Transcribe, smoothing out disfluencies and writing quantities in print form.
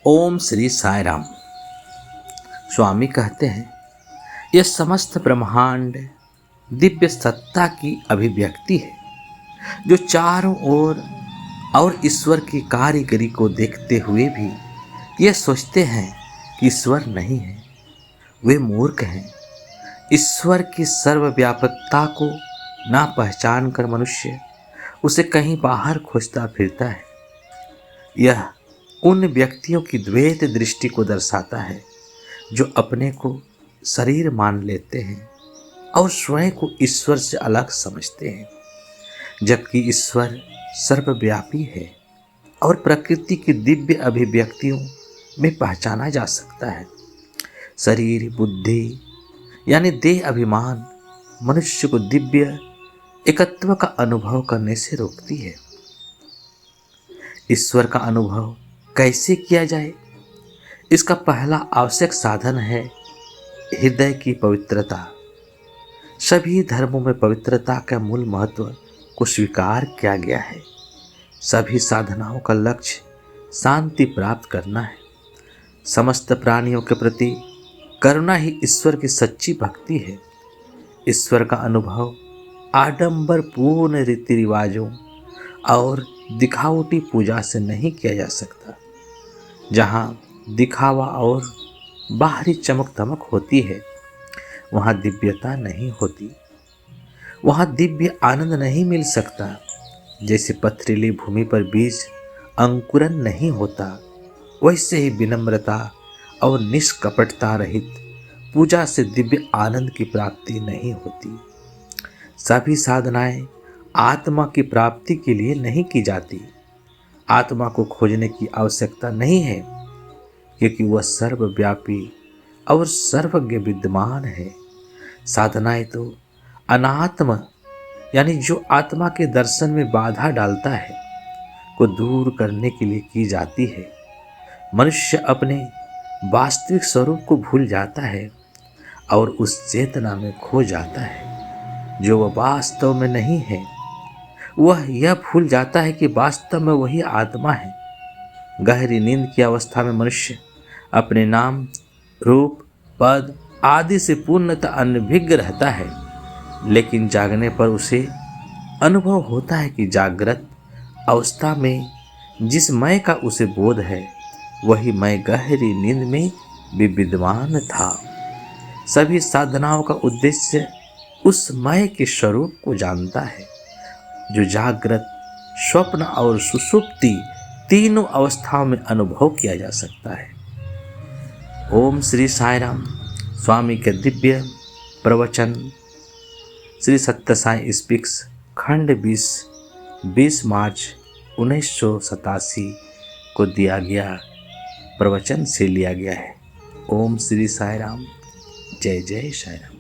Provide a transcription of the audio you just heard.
ओम श्री साई राम। स्वामी कहते हैं यह समस्त ब्रह्मांड दिव्य सत्ता की अभिव्यक्ति है जो चारों ओर और ईश्वर की कारीगरी को देखते हुए भी यह सोचते हैं कि ईश्वर नहीं है। वे मूर्ख हैं। ईश्वर की सर्वव्यापकता को ना पहचान कर मनुष्य उसे कहीं बाहर खोजता फिरता है। यह उन व्यक्तियों की द्वैत दृष्टि को दर्शाता है जो अपने को शरीर मान लेते हैं और स्वयं को ईश्वर से अलग समझते हैं, जबकि ईश्वर सर्वव्यापी है और प्रकृति की दिव्य अभिव्यक्तियों में पहचाना जा सकता है। शरीर बुद्धि यानी देह अभिमान मनुष्य को दिव्य एकत्व का अनुभव करने से रोकती है। ईश्वर का अनुभव कैसे किया जाए? इसका पहला आवश्यक साधन है हृदय की पवित्रता। सभी धर्मों में पवित्रता का मूल महत्व को स्वीकार किया गया है। सभी साधनाओं का लक्ष्य शांति प्राप्त करना है। समस्त प्राणियों के प्रति करुणा ही ईश्वर की सच्ची भक्ति है। ईश्वर का अनुभव आडंबर पूर्ण रीति रिवाजों और दिखावटी पूजा से नहीं किया जा सकता। जहाँ दिखावा और बाहरी चमक दमक होती है वहाँ दिव्यता नहीं होती, वहाँ दिव्य आनंद नहीं मिल सकता। जैसे पथरीली भूमि पर बीज अंकुरन नहीं होता, वैसे ही विनम्रता और निष्कपटता रहित पूजा से दिव्य आनंद की प्राप्ति नहीं होती। सभी साधनाएं आत्मा की प्राप्ति के लिए नहीं की जाती। आत्मा को खोजने की आवश्यकता नहीं है क्योंकि वह सर्वव्यापी और सर्वज्ञ विद्यमान है। साधनाएं तो अनात्म यानी जो आत्मा के दर्शन में बाधा डालता है को दूर करने के लिए की जाती है। मनुष्य अपने वास्तविक स्वरूप को भूल जाता है और उस चेतना में खो जाता है जो वह वास्तव में नहीं है। वह यह भूल जाता है कि वास्तव में वही आत्मा है। गहरी नींद की अवस्था में मनुष्य अपने नाम रूप पद आदि से पूर्णतः अनभिज्ञ रहता है, लेकिन जागने पर उसे अनुभव होता है कि जागृत अवस्था में जिस मैं का उसे बोध है वही मैं गहरी नींद में भी विद्यमान था। सभी साधनाओं का उद्देश्य उस मैं के स्वरूप को जानता है जो जागृत स्वप्न और सुषुप्ति तीनों अवस्थाओं में अनुभव किया जा सकता है। ओम श्री साई राम। स्वामी के दिव्य प्रवचन श्री सत्य साई स्पीक्स खंड 20 मार्च 1987 को दिया गया प्रवचन से लिया गया है। ओम श्री साई राम। जय जय साई राम।